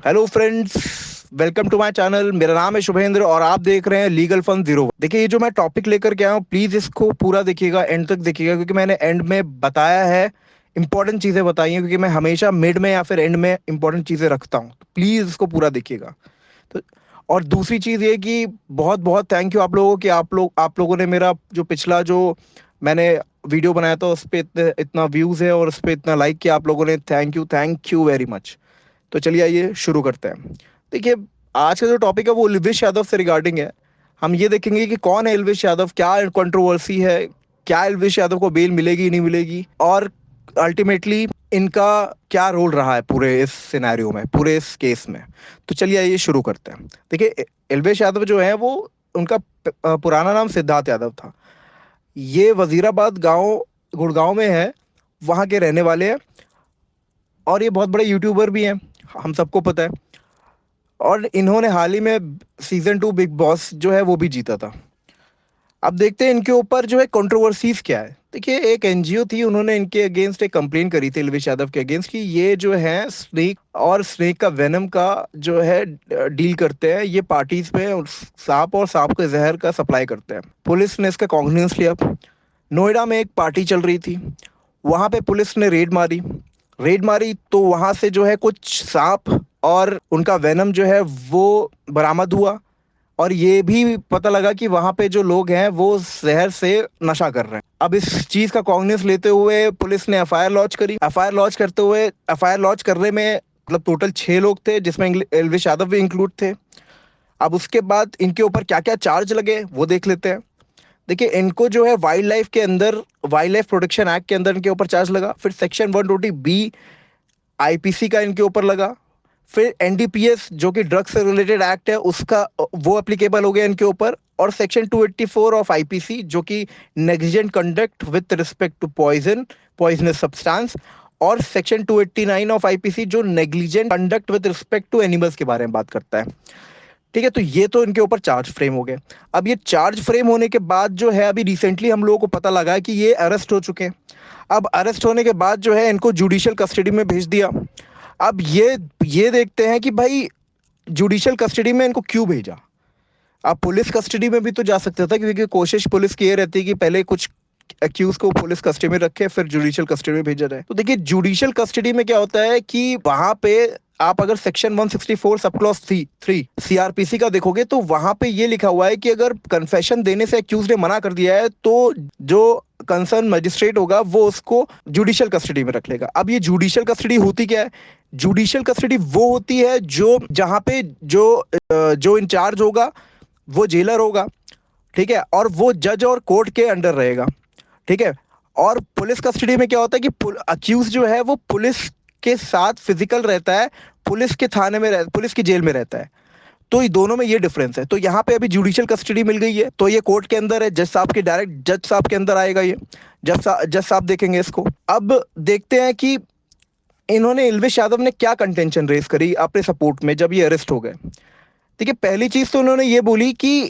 Hello friends, welcome to my channel. मेरा नाम है शुभेंद्र और आप देख रहे हैं लीगल फन जीरो। देखिए, ये जो मैं टॉपिक लेकर के आया हूँ, प्लीज इसको पूरा देखिएगा, एंड तक देखिएगा, क्योंकि मैंने एंड में बताया है, इंपॉर्टेंट चीजें बताई हैं, क्योंकि मैं हमेशा मिड में या फिर एंड में इंपॉर्टेंट चीजें रखता हूँ। तो प्लीज इसको पूरा देखिएगा। तो और दूसरी चीज ये कि बहुत बहुत थैंक यू आप लोगों की, आप लोगों ने मेरा जो पिछला जो मैंने वीडियो बनाया था उस पर इतना व्यूज है और उस पर इतना लाइक किया आप लोगों ने। Thank you very much. तो चलिए आइए शुरू करते हैं। देखिए, आज का जो टॉपिक है वो एल्विश यादव से रिगार्डिंग है। हम ये देखेंगे कि कौन है एल्विश यादव, क्या कंट्रोवर्सी है, क्या एल्विश यादव को बेल मिलेगी नहीं मिलेगी, और अल्टीमेटली इनका क्या रोल रहा है पूरे इस सिनेरियो में, पूरे इस केस में। तो चलिए आइए शुरू करते हैं। देखिए, एल्विश यादव जो है वो, उनका पुराना नाम सिद्धार्थ यादव था। ये वजीराबाद गांव, गुड़गांव में है, वहाँ के रहने वाले हैं। और ये बहुत बड़े यूट्यूबर भी हैं, हम सबको पता है। और इन्होंने हाल ही में सीजन 2 बिग बॉस जो है वो भी जीता था। अब देखते हैं इनके ऊपर जो है कंट्रोवर्सीज क्या है। देखिए, एक एनजीओ थी, उन्होंने इनके अगेंस्ट एक कंप्लेन करी थी एल्विश यादव के अगेंस्ट कि ये जो है स्नेक और स्नेक का वेनम का जो है डील करते हैं, ये पार्टीज में सांप और सांप के जहर का सप्लाई करते हैं। पुलिस ने इसका कॉग्निजेंस लिया। नोएडा में एक पार्टी चल रही थी, वहां पे पुलिस ने रेड मारी तो वहां से जो है कुछ सांप और उनका वेनम जो है वो बरामद हुआ। और ये भी पता लगा कि वहां पे जो लोग हैं वो जहर से नशा कर रहे हैं। अब इस चीज का कॉग्निस लेते हुए पुलिस ने एफआईआर लॉन्च करी। एफआईआर लॉन्च करने में मतलब टोटल 6 लोग थे, जिसमें एल्विश यादव भी इंक्लूड थे। अब उसके बाद इनके ऊपर क्या क्या चार्ज लगे वो देख लेते हैं। देखिए, इनको जो है वाइल्ड लाइफ प्रोटेक्शन एक्ट के अंदर इनके ऊपर चार्ज लगा। फिर सेक्शन 120B आईपीसी का इनके ऊपर लगा। फिर एनडीपीएस जो कि ड्रग्स से रिलेटेड एक्ट है उसका वो एप्लीकेबल हो गया इनके ऊपर। और सेक्शन 284 ऑफ आईपीसी जो कि negligent conduct with respect to poisonous substance. और सेक्शन 289 ऑफ आईपीसी जो negligent conduct with respect to animals के बारे में बात करता है। ठीक है, तो ये तो इनके ऊपर चार्ज फ्रेम हो गए। अब ये चार्ज फ्रेम होने के बाद जो है अभी रिसेंटली हम लोगों को पता लगा है कि ये अरेस्ट हो चुके हैं। अब अरेस्ट होने के बाद जो है इनको जुडिशियल कस्टडी में भेज दिया। अब ये देखते हैं कि भाई जुडिशियल कस्टडी में इनको क्यों भेजा। अब पुलिस कस्टडी में भी तो जा सकता था, क्योंकि कोशिश पुलिस की ये रहती है कि पहले कुछ अक्यूज को पुलिस कस्टडी में रखे फिर जुडिशियल कस्टडी में भेजा जाए। तो देखिए, जुडिशियल कस्टडी में क्या होता है कि वहां पे आप अगर सेक्शन 164 सब क्लॉज 3 सीआरपीसी का देखोगे तो वहां पे ये लिखा हुआ है कि अगर कन्फेशन देने से अक्यूज ने मना कर दिया है तो जो कंसर्न मजिस्ट्रेट होगा वो उसको जुडिशियल कस्टडी में रख लेगा। अब ये जुडिशियल कस्टडी होती क्या है? जुडिशियल कस्टडी वो होती है जो जहां पे जो इंचार्ज होगा वो जेलर होगा, ठीक है, और वो जज और कोर्ट के अंडर रहेगा, ठीक है। और पुलिस कस्टडी में क्या होता है कि अक्यूज जो है वो पुलिस के साथ फिजिकल रहता है, पुलिस के थाने में पुलिस की जेल में रहता है। तो ये दोनों में ये डिफरेंस है। तो यहाँ पे अभी जुडिशियल कस्टडी मिल गई है तो ये कोर्ट के अंदर है, जज साहब के डायरेक्ट जज साहब के अंदर आएगा ये। जज साहब देखेंगे इसको। अब देखते हैं कि इन्होंने एल्विश यादव ने क्या कंटेंशन रेज करी अपने सपोर्ट में जब ये अरेस्ट हो गए। देखिए, पहली चीज तो उन्होंने ये बोली कि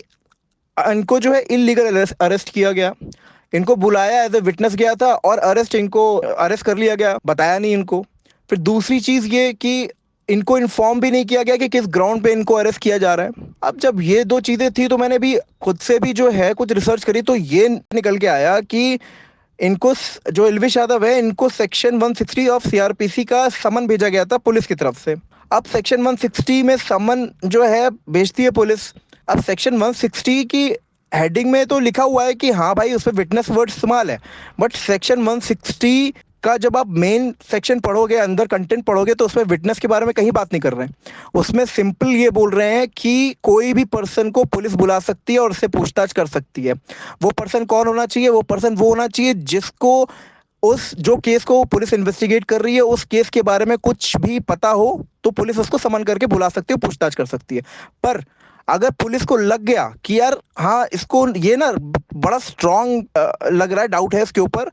इनको जो है इलीगल अरेस्ट किया गया। इनको बुलाया एज ए विटनेस गया था और इनको अरेस्ट कर लिया गया, बताया नहीं इनको। फिर दूसरी चीज ये कि इनको इन्फॉर्म भी नहीं किया गया कि किस ग्राउंड पे इनको अरेस्ट किया जा रहा है। अब जब ये दो चीजें थी तो मैंने भी खुद से भी जो है कुछ रिसर्च करी, तो ये निकल के आया कि इनको जो एल्विश यादव है इनको सेक्शन 160 ऑफ सीआरपीसी का समन भेजा गया था पुलिस की तरफ से। अब सेक्शन 160 में समन जो है भेजती है पुलिस। अब सेक्शन 160 की हेडिंग में तो लिखा हुआ है कि हाँ भाई उसमें विटनेस वर्ड इस्तेमाल है, बट सेक्शन 160 का जब आप मेन सेक्शन पढ़ोगे, अंदर कंटेंट पढ़ोगे, तो उसमें विटनेस के बारे में कहीं बात नहीं कर रहे हैं। उसमें सिंपल ये बोल रहे हैं कि कोई भी पर्सन को पुलिस बुला सकती है और उससे पूछताछ कर सकती है। वो पर्सन कौन होना चाहिए? वो पर्सन वो होना चाहिए जिसको उस जो केस को पुलिस इन्वेस्टिगेट कर रही है उस केस के बारे में कुछ भी पता हो तो पुलिस उसको समन करके बुला सकती है, पूछताछ कर सकती है। पर अगर पुलिस को लग गया कि यार हाँ इसको ये ना बड़ा स्ट्रांग लग रहा है, डाउट है इसके ऊपर,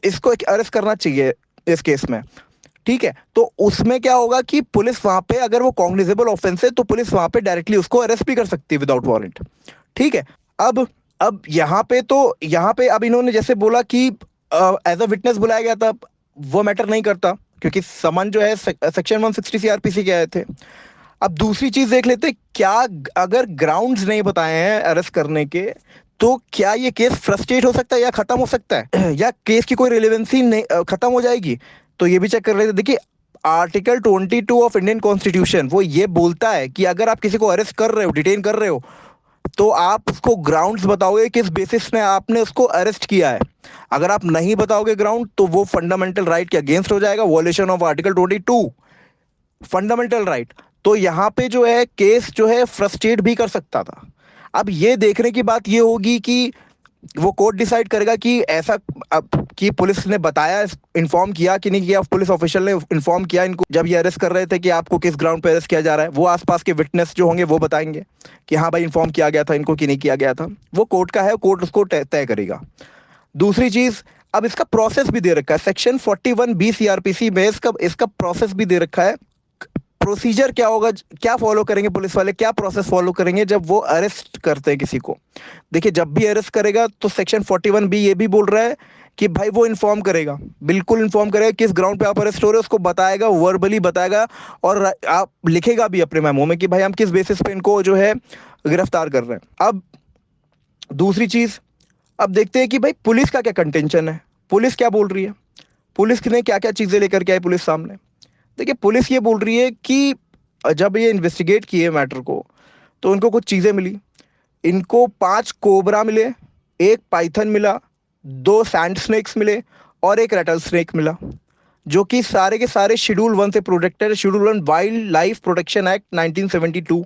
इसको अरेस्ट करना चाहिए इस केस में, ठीक है, तो उसमें क्या होगा कि पुलिस वहां पे अगर वो कॉग्निजेबल ऑफेंस है तो पुलिस वहां पे डायरेक्टली उसको अरेस्ट भी कर सकती है विदाउट वारंट, ठीक है। अब यहाँ पे अब इन्होंने जैसे बोला कि एज अ विटनेस बुलाया गया था, वो मैटर नहीं करता। क्योंकि समन जो है सेक्शन 160 सीआरपीसी के आए थे। अब दूसरी चीज देख लेते हैं, क्या अगर ग्राउंड्स नहीं बताए हैं अरेस्ट करने के, तो क्या ये केस फ्रस्ट्रेट हो सकता है या खत्म हो सकता है या केस की कोई रिलेवेंसी नहीं खत्म हो जाएगी। तो ये भी चेक कर लेते हैं। देखिए आर्टिकल 22 ऑफ इंडियन कॉन्स्टिट्यूशन वो ये बोलता है कि अगर आप किसी को अरेस्ट कर रहे हो, डिटेन कर रहे हो, तो आप उसको ग्राउंड्स बताओगे किस बेसिस में आपने उसको अरेस्ट किया है। अगर आप नहीं बताओगे ग्राउंड, तो वो फंडामेंटल राइट के अगेंस्ट हो जाएगा, violation of article 22 fundamental right. तो यहाँ पे जो है केस जो है फ्रस्ट्रेट भी कर सकता था। अब ये देखने की बात ये होगी कि वो कोर्ट डिसाइड करेगा कि ऐसा कि पुलिस ने बताया, इन्फॉर्म किया कि नहीं किया, पुलिस ऑफिशियल ने इन्फॉर्म किया इनको जब ये अरेस्ट कर रहे थे कि आपको किस ग्राउंड पे अरेस्ट किया जा रहा है। वो आसपास के विटनेस जो होंगे वो बताएंगे कि हाँ भाई इन्फॉर्म किया गया था इनको कि नहीं किया गया था। वो कोर्ट का है, कोर्ट उसको तय करेगा। दूसरी चीज, अब इसका प्रोसेस भी दे रखा है सेक्शन 41B सीआरपीसी में, इसका प्रोसेस भी दे रखा है। प्रोसीजर क्या होगा, क्या फॉलो करेंगे पुलिस वाले, क्या प्रोसेस फॉलो करेंगे जब वो अरेस्ट करते हैं किसी को। देखिए जब भी अरेस्ट करेगा तो सेक्शन 41B ये भी बोल रहा है कि भाई वो इन्फॉर्म करेगा, बिल्कुल इन्फॉर्म करेगा किस ग्राउंड पे आप अरेस्ट हो रहे हो, उसको बताएगा, वर्बली बताएगा, और आप लिखेगा भी अपने मेमो में कि भाई हम किस बेसिस पे इनको जो है गिरफ्तार कर रहे हैं। अब दूसरी चीज, अब देखते हैं कि भाई पुलिस का क्या कंटेंशन है, पुलिस क्या बोल रही है, पुलिस ने क्या क्या चीजें लेकर के आई पुलिस सामने। देखिए पुलिस ये बोल रही है कि जब ये इन्वेस्टिगेट किए मैटर को, तो उनको कुछ चीज़ें मिली। इनको 5 कोबरा मिले, एक पाइथन मिला, 2 सैंड स्नेक्स मिले और एक रेटल स्नेक मिला, जो कि सारे के सारे शेड्यूल 1 से protected, schedule 1 wild life protection act 1972।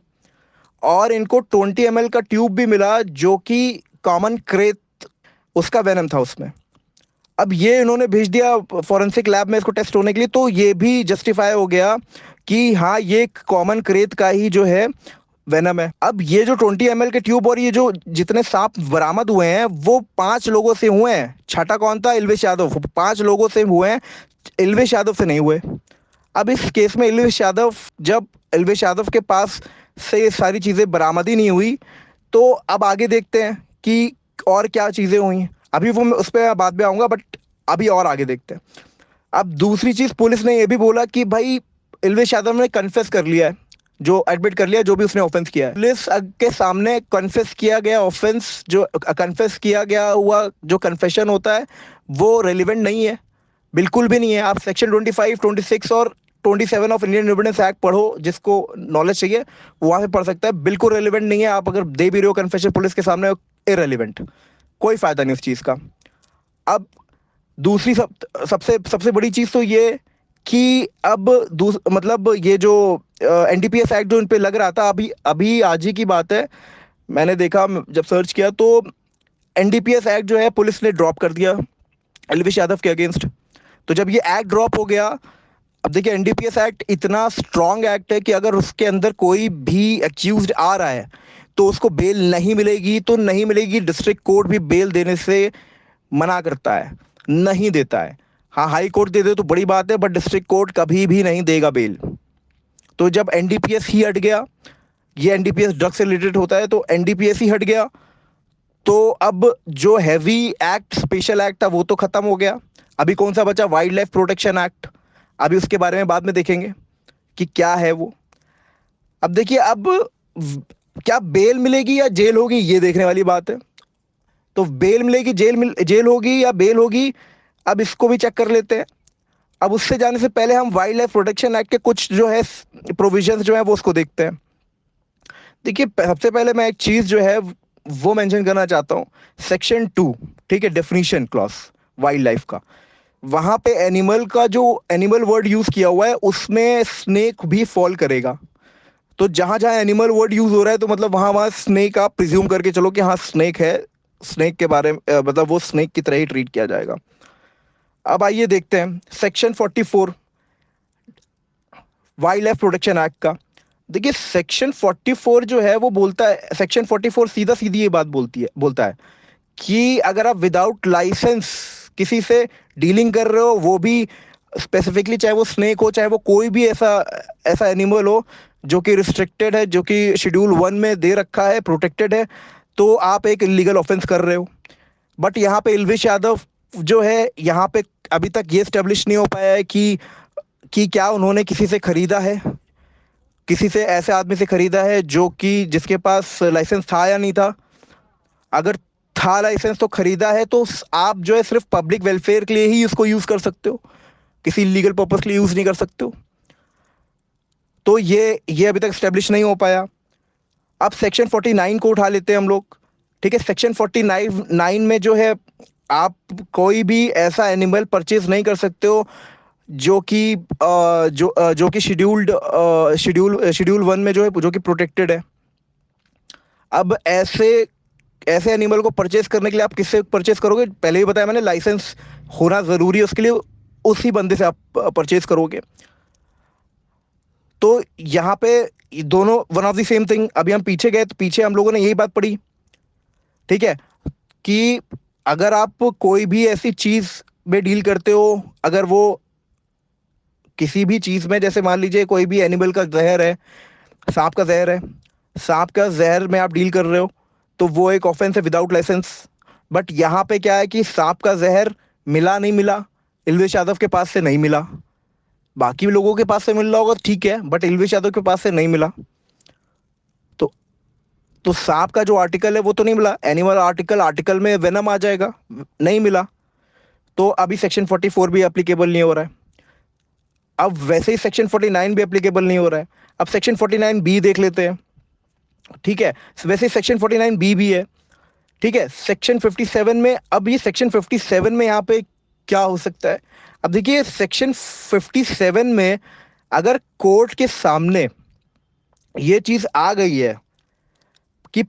और इनको 20 ml का ट्यूब भी मिला जो कि कॉमन क्रेत उसका वेनम था उसमें। अब ये इन्होंने भेज दिया फॉरेंसिक लैब में इसको टेस्ट होने के लिए, तो ये भी जस्टिफाई हो गया कि हाँ ये कॉमन क्रेत का ही जो है वेनम है। अब ये जो 20 ml के ट्यूब और ये जो जितने सांप बरामद हुए हैं वो 5 लोगों से हुए हैं। छठा कौन था? इल्वेश यादव। 5 लोगों से हुए हैं, इल्वेश यादव से नहीं हुए। अब इस केस में जब इल्वेश यादव के पास से ये सारी चीज़ें बरामद ही नहीं हुई, तो अब आगे देखते हैं कि और क्या चीज़ें हुई। अभी वो मैं उस पर बाद में आऊँगा, बट अभी और आगे देखते हैं। अब दूसरी चीज़, पुलिस ने ये भी बोला कि भाई इल्वेश यादव ने कन्फेस कर लिया है, जो एडमिट कर लिया जो भी उसने ऑफेंस किया है। पुलिस के सामने कन्फेस किया गया ऑफेंस, जो कन्फेस किया गया हुआ जो कन्फेशन होता है वो रेलिवेंट नहीं है, बिल्कुल भी नहीं है। आप सेक्शन 25, 26 और 27 ऑफ इंडियन एविडेंस एक्ट पढ़ो, जिसको नॉलेज चाहिए वहां से पढ़ सकता है। बिल्कुल रेलिवेंट नहीं है। आप अगर दे भी रहे हो कन्फेशन पुलिस के सामने, इरेलीवेंट, कोई फायदा नहीं उस चीज का। अब दूसरी सबसे सबसे बड़ी चीज तो ये कि अब मतलब ये जो एनडीपीएस एक्ट जो इन पे लग रहा था, अभी अभी आज ही की बात है, मैंने देखा जब सर्च किया तो एनडीपीएस एक्ट जो है पुलिस ने ड्रॉप कर दिया इल्वेश यादव के अगेंस्ट। तो जब ये एक्ट ड्रॉप हो गया, अब देखिए एनडीपीएस एक्ट इतना स्ट्रॉन्ग एक्ट है कि अगर उसके अंदर कोई भी एक्यूज्ड आ रहा है तो उसको बेल नहीं मिलेगी, तो नहीं मिलेगी। डिस्ट्रिक्ट कोर्ट भी बेल देने से मना करता है, नहीं देता है। हाँ हाई कोर्ट दे दे तो बड़ी बात है, बट डिस्ट्रिक्ट कोर्ट कभी भी नहीं देगा बेल। तो जब एनडीपीएस ही हट गया, ये एनडीपीएस ड्रग से रिलेटेड होता है, तो एनडीपीएस ही हट गया, तो अब जो हैवी एक्ट, स्पेशल एक्ट था वो तो खत्म हो गया। अभी कौन सा बचा? Wild life protection act. अभी उसके बारे में बाद में देखेंगे कि क्या है वो। अब देखिए, अब क्या बेल मिलेगी या जेल होगी, ये देखने वाली बात है। तो बेल मिलेगी, जेल होगी या बेल होगी, अब इसको भी चेक कर लेते हैं। अब उससे जाने से पहले हम वाइल्ड लाइफ प्रोटेक्शन एक्ट के कुछ जो है प्रोविजंस जो है वो उसको देखते हैं। देखिए सबसे पहले मैं एक चीज जो है वो मेंशन करना चाहता हूँ, सेक्शन 2, ठीक है, डेफिनेशन क्लॉज वाइल्ड लाइफ का। वहां पे एनिमल का जो एनिमल वर्ड यूज किया हुआ है उसमें स्नेक भी फॉल करेगा। तो जहां जहां एनिमल वर्ड यूज हो रहा है तो मतलब वहां वहां स्नेक आप प्रिज्यूम करके चलो कि हाँ स्नेक है, स्नेक के बारे में मतलब वो स्नेक की तरह ही ट्रीट किया जाएगा। अब आइए देखते हैं section 44 wild life protection act का। देखिए सेक्शन 44 जो है वो बोलता है, सेक्शन 44 सीधा सीधी ये बात बोलता है कि अगर आप विदाउट लाइसेंस किसी से डीलिंग कर रहे हो, वो भी स्पेसिफिकली चाहे वो स्नेक हो, चाहे वो कोई भी ऐसा ऐसा एनिमल हो जो कि रिस्ट्रिक्टेड है, जो कि शेड्यूल 1 में दे रखा है, प्रोटेक्टेड है, तो आप एक इलीगल ऑफेंस कर रहे हो। बट यहाँ पे इल्वेश यादव जो है, यहाँ पे अभी तक ये स्टेब्लिश नहीं हो पाया है कि कि क्या उन्होंने किसी से खरीदा है, किसी से ऐसे आदमी से खरीदा है जो कि जिसके पास लाइसेंस था या नहीं था। अगर था लाइसेंस तो खरीदा है तो आप जो है सिर्फ पब्लिक वेलफेयर के लिए ही उसको यूज कर सकते हो, किसी लीगल पर्पस के लिए यूज नहीं कर सकते हो। तो ये अभी तक स्टेब्लिश नहीं हो पाया। अब सेक्शन 49 को उठा लेते हैं हम लोग। ठीक है, सेक्शन 49 में जो है आप कोई भी ऐसा एनिमल परचेज नहीं कर सकते हो जो कि जो कि शेड्यूल 1 में जो है जो कि प्रोटेक्टेड है। अब ऐसे ऐसे एनिमल को परचेज करने के लिए आप किससे परचेज करोगे? पहले भी बताया मैंने, लाइसेंस होना ज़रूरी है उसके लिए, उसी बंदे से आप परचेज करोगे। तो यहाँ पे दोनों one of the same thing. अभी हम पीछे गए तो पीछे हम लोगों ने यही बात पढ़ी, ठीक है, कि अगर आप कोई भी ऐसी चीज़ में डील करते हो, अगर वो किसी भी चीज़ में, जैसे मान लीजिए कोई भी एनिमल का जहर है, सांप का जहर है, सांप का जहर में आप डील कर रहे हो, तो वो एक ऑफेंस है विदाउट लाइसेंस। बट यहाँ पे क्या है कि सांप का जहर मिला नहीं मिला, इल्वेश यादव के पास से नहीं मिला। बाकी लोगों के पास से मिल रहा होगा ठीक है, बट इल्वेश यादव के पास से नहीं मिला। तो तो सांप का जो आर्टिकल है वो तो नहीं मिला, एनिमल आर्टिकल में वेनम आ जाएगा, नहीं मिला। तो अभी सेक्शन 44 भी एप्लीकेबल नहीं हो रहा है। अब वैसे ही सेक्शन 49 भी एप्लीकेबल नहीं हो रहा है। अब सेक्शन 49 बी देख लेते हैं, ठीक है। वैसे सेक्शन 49 बी भी है, ठीक है। सेक्शन 57 में, अब ये सेक्शन 57 में यहाँ पे क्या हो सकता है? अब देखिए सेक्शन 57 में अगर कोर्ट के सामने ये चीज आ गई है कि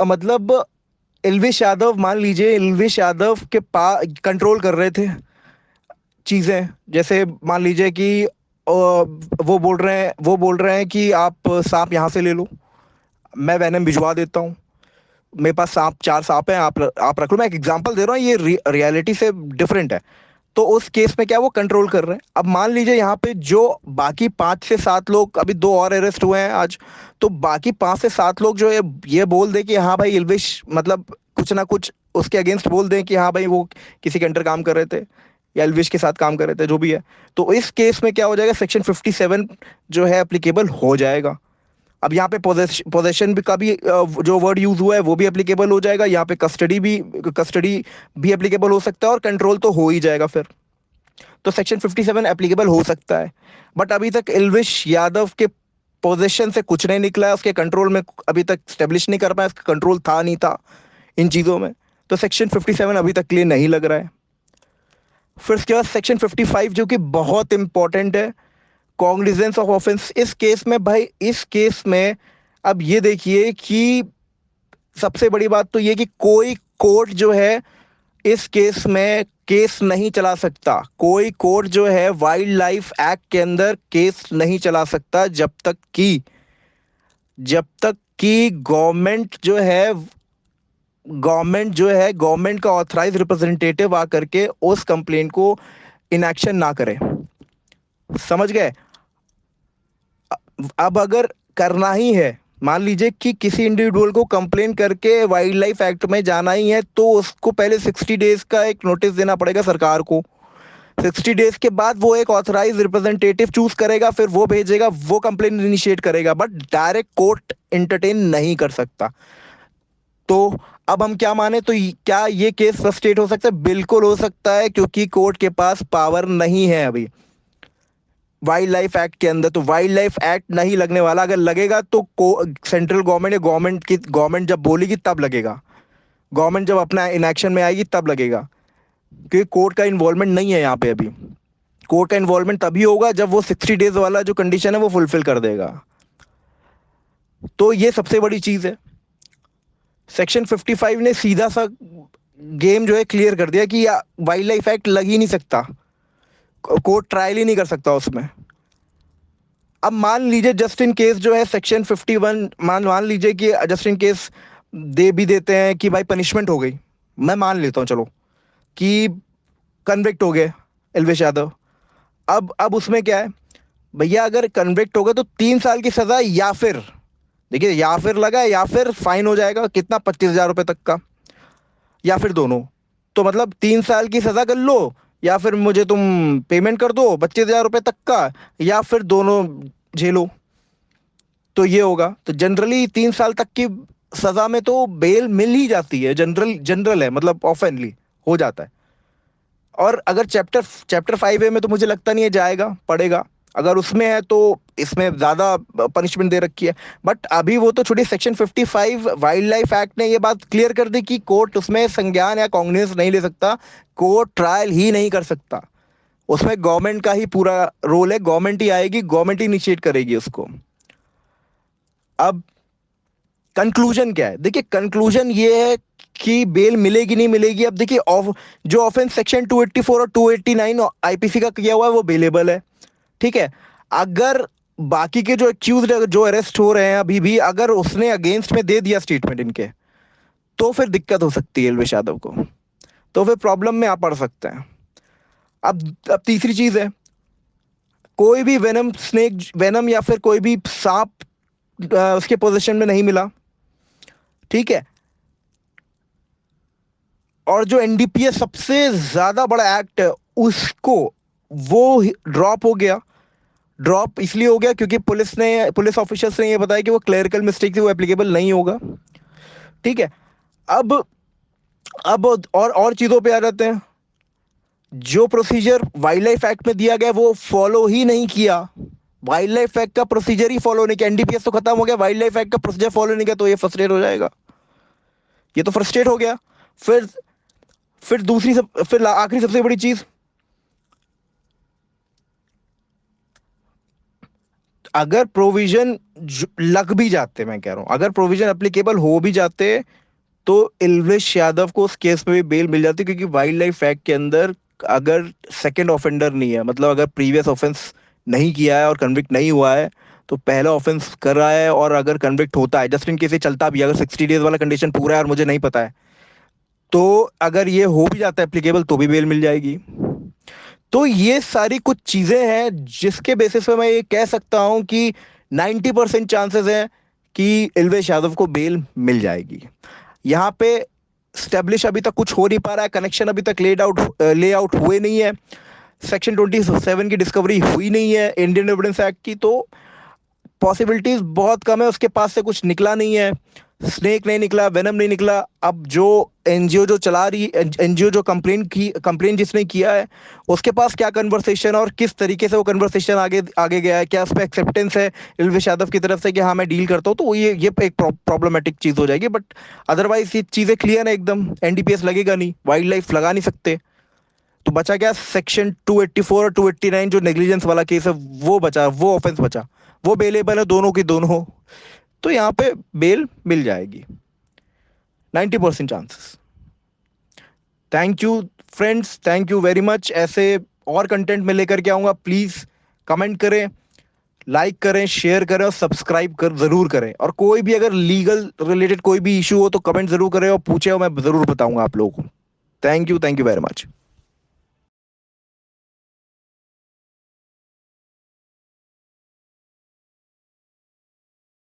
मतलब इल्वेश यादव, मान लीजिए इल्वेश यादव के पास कंट्रोल कर रहे थे चीजें, जैसे मान लीजिए कि वो बोल रहे हैं कि आप सांप यहाँ से ले लो, मैं वेनम भिजवा देता हूँ, मेरे पास चार सांप हैं, आप रख लो। मैं एक एग्जांपल दे रहा हूँ, ये रियलिटी से डिफरेंट है। तो उस केस में क्या वो कंट्रोल कर रहे हैं। अब मान लीजिए यहाँ पे जो बाकी 5 से 7 लोग, अभी 2 और अरेस्ट हुए हैं आज, तो बाकी 5 से 7 लोग जो है ये बोल दे कि हाँ भाई इल्विश, मतलब कुछ ना कुछ उसके अगेंस्ट बोल दें कि हाँ भाई वो किसी के अंडर काम कर रहे थे या इल्विश के साथ काम कर रहे थे, जो भी है। तो इस केस में क्या हो जाएगा, सेक्शन 57 जो है एप्लीकेबल हो जाएगा। अब यहाँ पे पोजेशन भी का भी जो वर्ड यूज हुआ है वो भी एप्लीकेबल हो जाएगा। यहाँ पे कस्टडी भी एप्लीकेबल हो सकता है और कंट्रोल तो हो ही जाएगा फिर। तो सेक्शन 57 एप्लीकेबल हो सकता है। बट अभी तक इल्विश यादव के पोजीशन से कुछ नहीं निकला है, उसके कंट्रोल में अभी तक स्टेब्लिश नहीं कर पाया, उसका कंट्रोल था नहीं था इन चीज़ों में। तो सेक्शन 57 अभी तक क्लियर नहीं लग रहा है। फिर उसके बाद सेक्शन 55 जो कि बहुत इंपॉर्टेंट है, कॉग्निजेंस ऑफ ऑफेंस। इस केस में भाई, इस केस में अब ये देखिए कि सबसे बड़ी बात तो ये कि कोई कोर्ट जो है इस केस में केस नहीं चला सकता। कोई कोर्ट जो है वाइल्ड लाइफ एक्ट के अंदर केस नहीं चला सकता जब तक कि गवर्नमेंट का ऑथराइज रिप्रेजेंटेटिव आकर के उस कंप्लेंट को इनएक्शन ना करे। समझ गए? अब अगर करना ही है, मान लीजिए कि किसी इंडिविजुअल को कंप्लेन करके वाइल्ड लाइफ एक्ट में जाना ही है, तो उसको पहले 60 डेज का एक नोटिस देना पड़ेगा सरकार को। 60 डेज के बाद वो एक ऑथराइज रिप्रेजेंटेटिव चूज करेगा, फिर वो भेजेगा, वो कंप्लेन इनिशिएट करेगा, बट डायरेक्ट कोर्ट इंटरटेन नहीं कर सकता। तो अब हम क्या माने, तो क्या ये केस फ्रस्ट्रेट हो सकता है? बिल्कुल हो सकता है, क्योंकि कोर्ट के पास पावर नहीं है अभी वाइल्ड लाइफ एक्ट के अंदर। तो वाइल्ड लाइफ एक्ट नहीं लगने वाला, अगर लगेगा तो सेंट्रल गवर्नमेंट या गवर्नमेंट जब बोलेगी तब लगेगा, गवर्नमेंट जब अपना इनएक्शन में आएगी तब लगेगा, क्योंकि कोर्ट का इन्वॉल्वमेंट नहीं है यहाँ पे अभी। कोर्ट का इन्वॉल्वमेंट तभी होगा जब वो 60 डेज वाला जो कंडीशन है वो फुलफिल कर देगा। तो ये सबसे बड़ी चीज है। सेक्शन 55 ने सीधा सा गेम जो है क्लियर कर दिया कि वाइल्ड लाइफ एक्ट लग ही नहीं सकता, कोर्ट ट्रायल ही नहीं कर सकता उसमें। अब मान लीजिए जस्ट इन केस जो है सेक्शन 51, मान लीजिए कि जस्ट इन केस दे भी देते हैं कि भाई पनिशमेंट हो गई, मैं मान लेता हूँ चलो कि कन्विक्ट हो गए एल्वेश यादव। अब उसमें क्या है भैया, अगर कन्विक्ट हो गए तो 3 साल की सजा, या फिर देखिए, या फिर लगा है, या फिर फाइन हो जाएगा कितना, 25,000 रुपये तक का, या फिर दोनों। तो मतलब 3 साल की सजा कर लो, या फिर मुझे तुम पेमेंट कर दो 25,000 रुपये तक का, या फिर दोनों झेलो। तो ये होगा। तो जनरली 3 साल तक की सजा में तो बेल मिल ही जाती है, जनरल जनरल है, मतलब ऑफनली हो जाता है। और अगर चैप्टर चैप्टर 5A में तो मुझे लगता नहीं है जाएगा, पड़ेगा। अगर उसमें है तो इसमें ज्यादा पनिशमेंट दे रखी है। बट अभी वो तो छोटी, सेक्शन 55 वाइल्ड लाइफ एक्ट ने ये बात क्लियर कर दी कि कोर्ट उसमें संज्ञान या कॉग्निजेंस नहीं ले सकता, कोर्ट ट्रायल ही नहीं कर सकता। उसमें गवर्नमेंट का ही पूरा रोल है, गवर्नमेंट ही आएगी, गवर्नमेंट ही इनिशिएट करेगी उसको। अब कंक्लूजन क्या है? देखिए कंक्लूजन ये है कि बेल मिलेगी नहीं मिलेगी। अब देखिए जो ऑफेंस सेक्शन 284 और 289 आईपीसी का किया हुआ है वो बेलेबल है, ठीक है। अगर बाकी के जो एक्यूज जो अरेस्ट हो रहे हैं अभी भी, अगर उसने अगेंस्ट में दे दिया स्टेटमेंट इनके, तो फिर दिक्कत हो सकती है एल्विश यादव को, तो फिर प्रॉब्लम में आ पड़ सकते हैं। अब तीसरी चीज है, कोई भी वेनम स्नेक, वेनम या फिर कोई भी सांप उसके पोजीशन में नहीं मिला, ठीक है। और जो एनडीपीएस सबसे ज्यादा बड़ा एक्ट है उसको, वो ड्रॉप हो गया। ड्रॉप इसलिए हो गया क्योंकि पुलिस ऑफिसर्स ने ये बताया कि वो क्लरिकल मिस्टेक थी, वो एप्लीकेबल नहीं होगा, ठीक है। अब अब और चीजों पे आ जाते हैं। जो प्रोसीजर वाइल्ड लाइफ एक्ट में दिया गया वो फॉलो ही नहीं किया, वाइल्ड लाइफ एक्ट का प्रोसीजर ही फॉलो नहीं किया। एनडीपीएस तो खत्म हो गया, वाइल्ड लाइफ एक्ट का प्रोसीजर फॉलो नहीं किया, तो ये फ्रस्ट्रेट हो जाएगा, ये तो फ्रस्ट्रेट हो गया। फिर फिर आखिरी सबसे बड़ी चीज, अगर प्रोविजन लग भी जाते, मैं कह रहा हूं अगर प्रोविजन एप्लीकेबल हो भी जाते, तो एल्विश यादव को उस केस में भी बेल मिल जाती, क्योंकि वाइल्ड लाइफ एक्ट के अंदर अगर सेकंड ऑफेंडर नहीं है, मतलब अगर प्रीवियस ऑफेंस नहीं किया है और कन्विक्ट नहीं हुआ है, तो पहला ऑफेंस कर रहा है और अगर कन्विक्ट होता है, जस्ट इन केस ये चलता भी है, अगर 60 डेज वाला कंडीशन पूरा है और मुझे नहीं पता है, तो अगर ये हो भी जाता है एप्लीकेबल तो भी बेल मिल जाएगी। तो ये सारी कुछ चीजें हैं जिसके बेसिस पे मैं ये कह सकता हूं कि 90% चांसेस हैं कि एल्विश यादव को बेल मिल जाएगी। यहाँ पे स्टेब्लिश अभी तक कुछ हो नहीं पा रहा है, कनेक्शन अभी तक ले आउट हुए नहीं है, सेक्शन 27 की डिस्कवरी हुई नहीं है इंडियन एविडेंस एक्ट की, तो पॉसिबिलिटीज बहुत कम है उसके पास से कुछ निकला नहीं है, स्नेक नहीं निकला, वेनम नहीं निकला। अब जो एनजीओ जो चला रही, एनजीओ जो कंप्लेन जिसने किया है, उसके पास क्या कन्वर्सेशन और किस तरीके से वो कन्वर्सेशन आगे आगे गया है, क्या उस पर एक्सेप्टेंस है एल्विश यादव की तरफ से कि हाँ मैं डील करता हूँ, तो ये एक प्रॉब्लमेटिक चीज हो जाएगी। बट अदरवाइज ये चीजें क्लियर है एकदम, एनडीपीएस लगेगा नहीं, वाइल्ड लाइफ लगा नहीं सकते, तो बचा क्या? सेक्शन 284 और 289 जो नेग्लिजेंस वाला केस है वो बचा, वो ऑफेंस बचा, वो बेलेबल है दोनों की दोनों, तो यहाँ पे बेल मिल जाएगी, 90% chances. Thank you friends, thank you very much. ऐसे और कंटेंट में लेकर के आऊँगा, प्लीज़ कमेंट करें, लाइक करें, शेयर करें और सब्सक्राइब ज़रूर करें। और कोई भी अगर लीगल रिलेटेड कोई भी इशू हो तो कमेंट ज़रूर करें और पूछे, और मैं ज़रूर बताऊँगा आप लोगों को। Thank you very much.